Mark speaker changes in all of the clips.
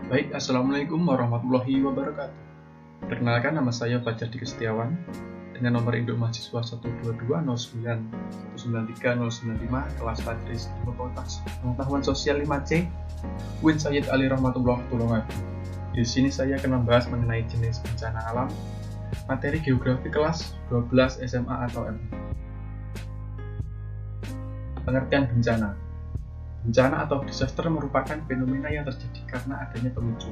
Speaker 1: Baik, Assalamualaikum warahmatullahi wabarakatuh. Perkenalkan, nama saya Fajar Diki Setiawan dengan nomor induk mahasiswa 12209193095 kelas Tadris Ilmu Pengetahuan Sosial 5C UIN Sayyid Ali Rahmatullah Tulungagung. Di sini saya akan membahas mengenai jenis bencana alam, materi geografi kelas 12 SMA atau M. Pengertian bencana. Bencana atau disaster merupakan fenomena yang terjadi karena adanya pemicu,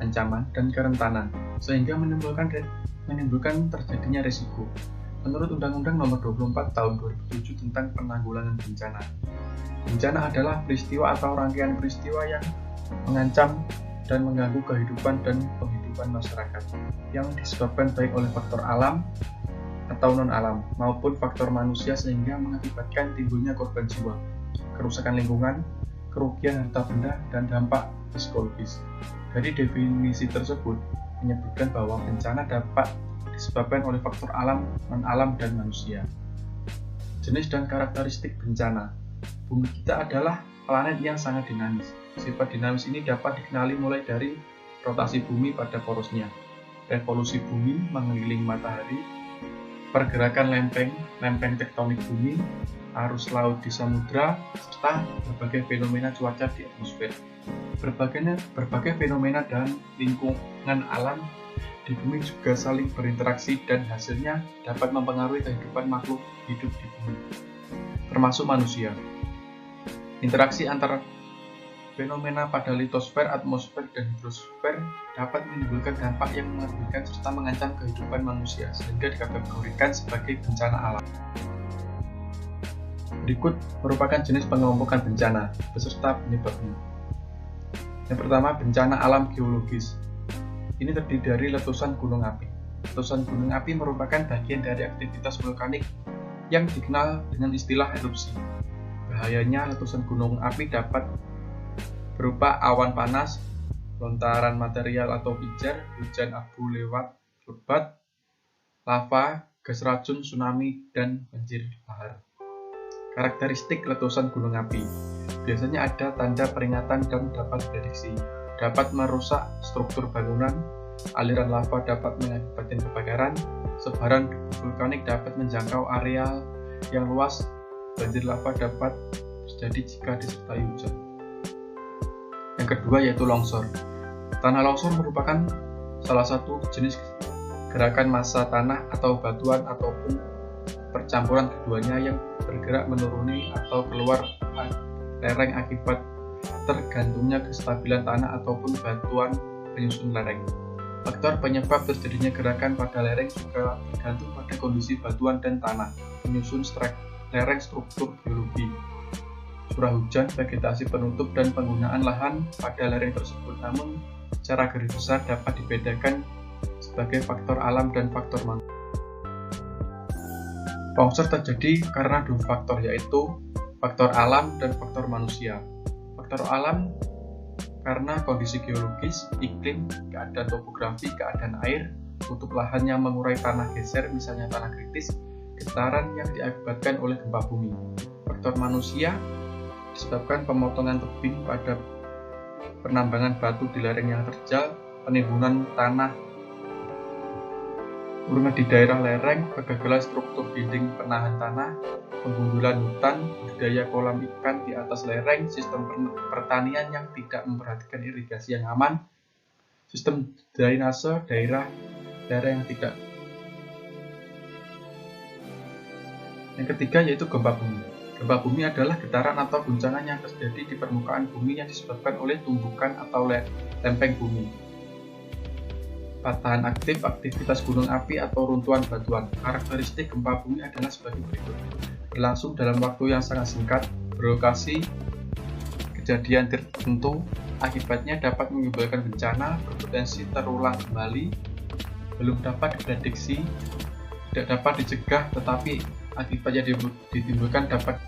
Speaker 1: ancaman, dan kerentanan, sehingga menimbulkan terjadinya risiko. Menurut Undang-Undang Nomor 24 Tahun 2007 tentang Penanggulangan Bencana, bencana adalah peristiwa atau rangkaian peristiwa yang mengancam dan mengganggu kehidupan dan penghidupan masyarakat, yang disebabkan baik oleh faktor alam atau non-alam maupun faktor manusia sehingga mengakibatkan timbulnya korban jiwa, kerusakan lingkungan, kerugian harta benda, dan dampak psikologis. Dari definisi tersebut menyebutkan bahwa bencana dapat disebabkan oleh faktor alam, non-alam, dan manusia. Jenis dan karakteristik bencana. Bumi kita adalah planet yang sangat dinamis. Sifat dinamis ini dapat dikenali mulai dari rotasi bumi pada porosnya, revolusi bumi mengelilingi matahari, pergerakan lempeng tektonik bumi, arus laut di samudra, serta berbagai fenomena cuaca di atmosfer. Berbagai fenomena dan lingkungan alam di bumi juga saling berinteraksi dan hasilnya dapat mempengaruhi kehidupan makhluk hidup di bumi, termasuk manusia. Interaksi antara fenomena pada litosfer, atmosfer, dan hidrosfer dapat menimbulkan dampak yang merugikan serta mengancam kehidupan manusia, sehingga dikategorikan sebagai bencana alam. Berikut merupakan jenis pengelompokan bencana beserta penyebabnya. Yang pertama, bencana alam geologis. Ini terdiri dari letusan gunung api. Letusan gunung api merupakan bagian dari aktivitas vulkanik yang dikenal dengan istilah erupsi. Bahayanya letusan gunung api dapat berupa awan panas, lontaran material atau pijar, hujan abu lebat, lava, gas racun, tsunami, dan banjir lahar. Karakteristik letusan gunung api. Biasanya ada tanda peringatan dan dapat diprediksi. Dapat merusak struktur bangunan, aliran lava dapat mengakibatkan kebakaran, sebaran vulkanik dapat menjangkau area yang luas, banjir lava dapat terjadi jika disertai hujan. Yang kedua yaitu longsor. Tanah longsor merupakan salah satu jenis gerakan massa tanah atau batuan ataupun percampuran keduanya yang bergerak menuruni atau keluar lereng akibat tergantungnya kestabilan tanah ataupun batuan penyusun lereng. Faktor penyebab terjadinya gerakan pada lereng juga tergantung pada kondisi batuan dan tanah penyusun lereng, struktur geologi, curah hujan, vegetasi penutup, dan penggunaan lahan pada lereng tersebut. Namun secara garis besar dapat dibedakan sebagai faktor alam dan faktor manusia. Longsor terjadi karena dua faktor, yaitu faktor alam dan faktor manusia. Faktor alam karena kondisi geologis, iklim, keadaan topografi, keadaan air, tutup lahan yang mengurai tanah geser, misalnya tanah kritis, getaran yang diakibatkan oleh gempa bumi. Faktor manusia disebabkan pemotongan tebing pada penambangan batu di lereng yang terjal, penimbunan tanah urang di daerah lereng, kegagalan struktur dinding penahan tanah, penggundulan hutan, budidaya kolam ikan di atas lereng, sistem pertanian yang tidak memperhatikan irigasi yang aman, sistem drainase daerah lereng yang tidak. Yang ketiga yaitu gempa bumi. Gempa bumi adalah getaran atau guncangan yang terjadi di permukaan bumi yang disebabkan oleh tumbukan atau lempeng bumi. Patahan aktif, aktivitas gunung api atau runtuhan batuan. Karakteristik gempa bumi adalah sebagai berikut. Berlangsung dalam waktu yang sangat singkat, berlokasi kejadian tertentu, akibatnya dapat menimbulkan bencana, berpotensi terulang kembali, belum dapat diprediksi, tidak dapat dicegah, tetapi akibatnya ditimbulkan dapat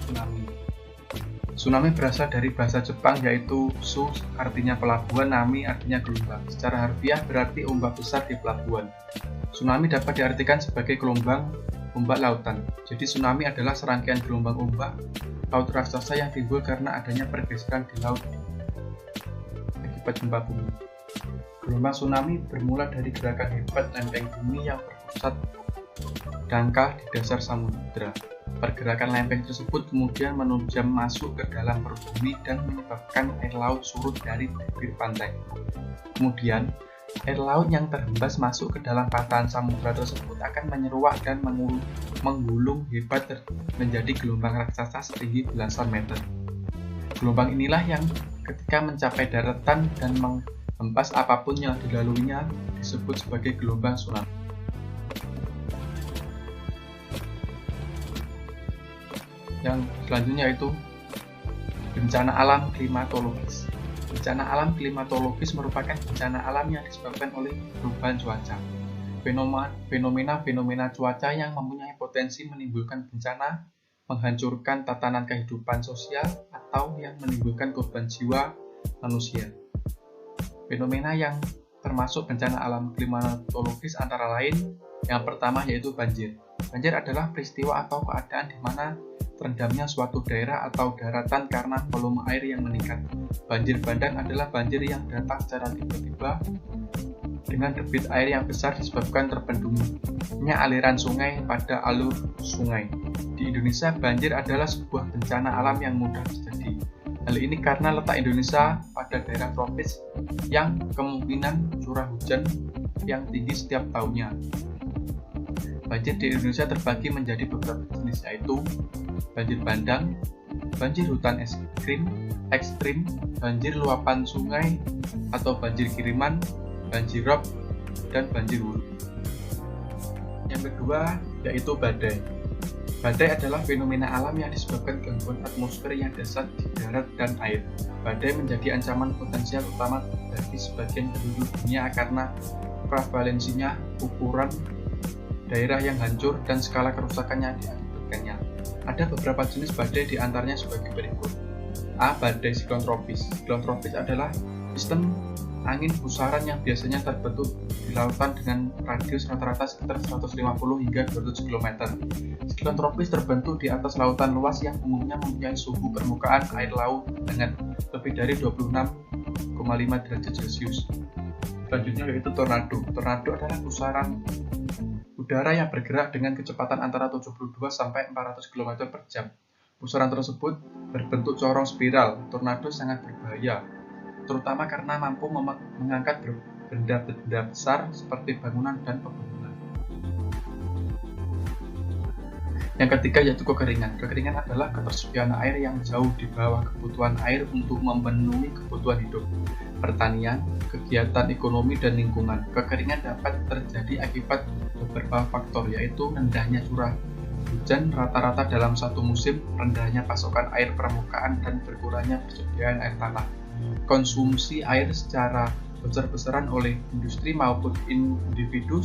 Speaker 1: tsunami. Tsunami berasal dari bahasa Jepang yaitu Tsu artinya pelabuhan, nami artinya gelombang. Secara harfiah berarti ombak besar di pelabuhan. Tsunami dapat diartikan sebagai gelombang ombak lautan. Jadi tsunami adalah serangkaian gelombang ombak laut raksasa yang timbul karena adanya pergeseran di laut akibat gempa bumi. Gelombang tsunami bermula dari gerakan hebat lempeng bumi yang berpusat dangkal di dasar samudera. Pergerakan lempeng tersebut kemudian menunjam masuk ke dalam perut bumi dan menyebabkan air laut surut dari bibir pantai. Kemudian, air laut yang terhembas masuk ke dalam patahan samudera tersebut akan menyeruak dan menggulung hebat menjadi gelombang raksasa setinggi belasan meter. Gelombang inilah yang ketika mencapai daratan dan menghempas apapun yang dilaluinya disebut sebagai gelombang tsunami. Yang selanjutnya yaitu bencana alam klimatologis. Bencana alam klimatologis merupakan bencana alam yang disebabkan oleh perubahan cuaca. Fenomena cuaca yang mempunyai potensi menimbulkan bencana, menghancurkan tatanan kehidupan sosial, atau yang menimbulkan korban jiwa manusia. Fenomena yang termasuk bencana alam klimatologis antara lain, yang pertama yaitu banjir. Banjir adalah peristiwa atau keadaan di mana terendamnya suatu daerah atau daratan karena volume air yang meningkat. Banjir bandang adalah banjir yang datang secara tiba-tiba dengan debit air yang besar disebabkan terbendungnya aliran sungai pada alur sungai. Di Indonesia, banjir adalah sebuah bencana alam yang mudah terjadi. Hal ini karena letak Indonesia pada daerah tropis yang kemungkinan curah hujan yang tinggi setiap tahunnya. Banjir di Indonesia terbagi menjadi beberapa jenis, yaitu banjir bandang, banjir hutan ekstrim, banjir luapan sungai atau banjir kiriman, banjir rob, dan banjir hulu. Yang kedua yaitu badai. Badai adalah fenomena alam yang disebabkan gangguan atmosfer yang dasar di darat dan air. Badai menjadi ancaman potensial utama bagi sebagian penduduk dunia karena prevalensinya, ukuran daerah yang hancur, dan skala kerusakan yang diakibatkannya. Ada beberapa jenis badai di antaranya sebagai berikut. A. Badai siklon tropis. Siklon tropis adalah sistem angin pusaran yang biasanya terbentuk di lautan dengan radius rata-rata sekitar 150 hingga 200 km. Siklon tropis terbentuk di atas lautan luas yang umumnya mempunyai suhu permukaan air laut dengan lebih dari 26,5 derajat Celcius. Selanjutnya yaitu tornado. Tornado adalah pusaran udara yang bergerak dengan kecepatan antara 72 sampai 400 km per jam. Pusaran tersebut berbentuk corong spiral. Tornado sangat berbahaya, terutama karena mampu mengangkat benda-benda besar seperti bangunan dan pegunungan. Yang ketiga yaitu kekeringan. Kekeringan adalah ketersediaan air yang jauh di bawah kebutuhan air untuk memenuhi kebutuhan hidup, pertanian, kegiatan ekonomi, dan lingkungan. Kekeringan dapat terjadi akibat beberapa faktor, yaitu rendahnya curah hujan rata-rata dalam satu musim, rendahnya pasokan air permukaan, dan berkurangnya persediaan air tanah. Konsumsi air secara besar-besaran oleh industri maupun individu,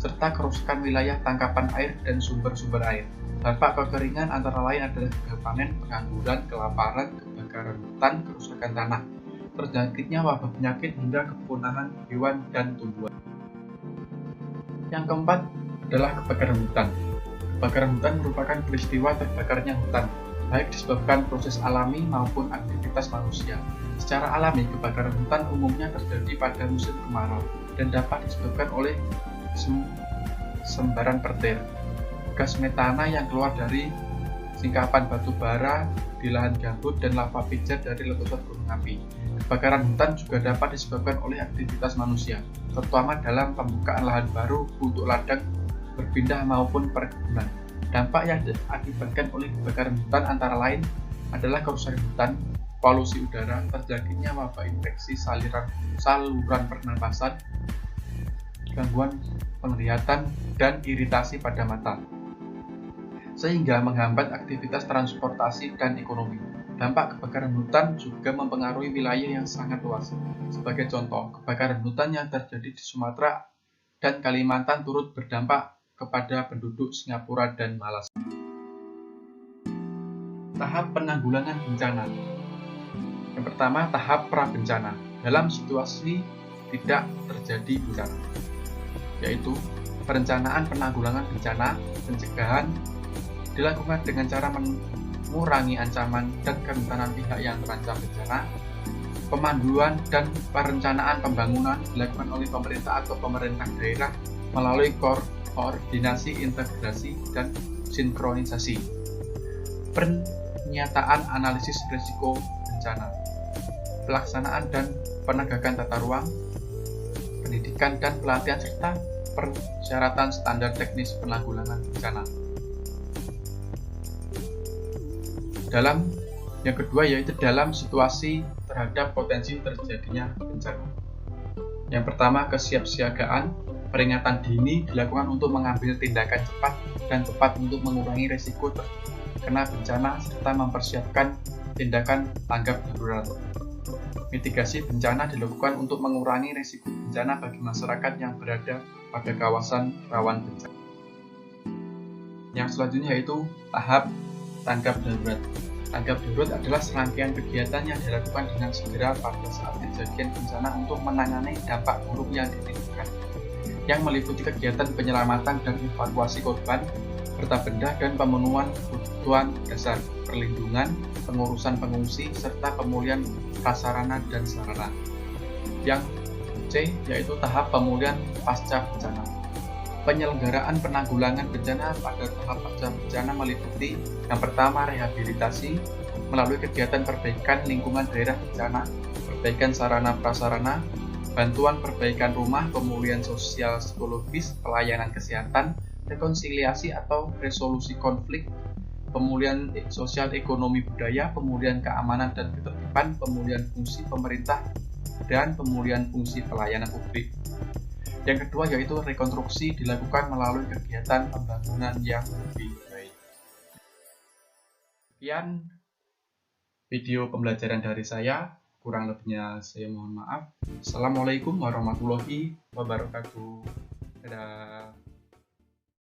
Speaker 1: serta kerusakan wilayah tangkapan air dan sumber-sumber air. Dampak kekeringan antara lain adalah gagal panen, pengangguran, kelaparan, kebakaran hutan, kerusakan tanah, terjangkitnya wabah penyakit, hingga kepunahan hewan dan tumbuhan. Yang keempat adalah kebakaran hutan. Kebakaran hutan merupakan peristiwa terbakarnya hutan, baik disebabkan proses alami maupun aktivitas manusia. Secara alami, kebakaran hutan umumnya terjadi pada musim kemarau dan dapat disebabkan oleh sembaran petir, gas metana yang keluar dari singkapan batu bara di lahan gambut, dan lava pijar dari letusan gunung api. Kebakaran hutan juga dapat disebabkan oleh aktivitas manusia, terutama dalam pembukaan lahan baru untuk ladang berpindah maupun perkebunan. Dampak yang diakibatkan oleh kebakaran hutan antara lain adalah kerusakan hutan, polusi udara, terjangkitnya wabah infeksi saluran pernapasan, gangguan penglihatan, dan iritasi pada mata, sehingga menghambat aktivitas transportasi dan ekonomi. Dampak kebakaran hutan juga mempengaruhi wilayah yang sangat luas. Sebagai contoh, kebakaran hutan yang terjadi di Sumatera dan Kalimantan turut berdampak kepada penduduk Singapura dan Malaysia. Tahap penanggulangan bencana. Yang pertama, tahap pra-bencana. Dalam situasi tidak terjadi bencana, yaitu Perencanaan penanggulangan bencana, pencegahan dilakukan dengan cara mengurangi ancaman dan kerentanan pihak yang terancam bencana. Pemanduan dan perencanaan pembangunan dilakukan oleh pemerintah atau pemerintah daerah melalui koordinasi, integrasi, dan sinkronisasi. Pernyataan analisis risiko bencana, pelaksanaan dan penegakan tata ruang, pendidikan dan pelatihan, serta persyaratan standar teknis penanggulangan bencana. Yang kedua yaitu dalam situasi terhadap potensi terjadinya bencana. Yang pertama, kesiapsiagaan. Peringatan dini dilakukan untuk mengambil tindakan cepat dan tepat untuk mengurangi risiko terkena bencana serta mempersiapkan tindakan tanggap darurat. Mitigasi bencana dilakukan untuk mengurangi risiko bencana bagi masyarakat yang berada pada kawasan rawan bencana. Yang selanjutnya yaitu tahap tanggap darurat. Tanggap darurat adalah serangkaian kegiatan yang dilakukan dengan segera pada saat kejadian bencana untuk menangani dampak buruk yang ditimbulkan, yang meliputi kegiatan penyelamatan dan evakuasi korban, serta benda dan pemenuhan kebutuhan dasar, perlindungan, pengurusan pengungsi, serta pemulihan prasarana dan sarana. Yang C yaitu tahap pemulihan pasca bencana. Penyelenggaraan penanggulangan bencana pada tahap pasca bencana meliputi yang pertama, rehabilitasi melalui kegiatan perbaikan lingkungan daerah bencana, perbaikan sarana prasarana, bantuan perbaikan rumah, pemulihan sosial psikologis, pelayanan kesehatan, rekonsiliasi atau resolusi konflik, pemulihan sosial ekonomi budaya, pemulihan keamanan dan ketertiban, pemulihan fungsi pemerintah, dan pemulihan fungsi pelayanan publik. Yang kedua yaitu rekonstruksi dilakukan melalui kegiatan pembangunan yang lebih baik. Sekian video pembelajaran dari saya, kurang lebihnya saya mohon maaf. Assalamualaikum warahmatullahi wabarakatuh. Dadah.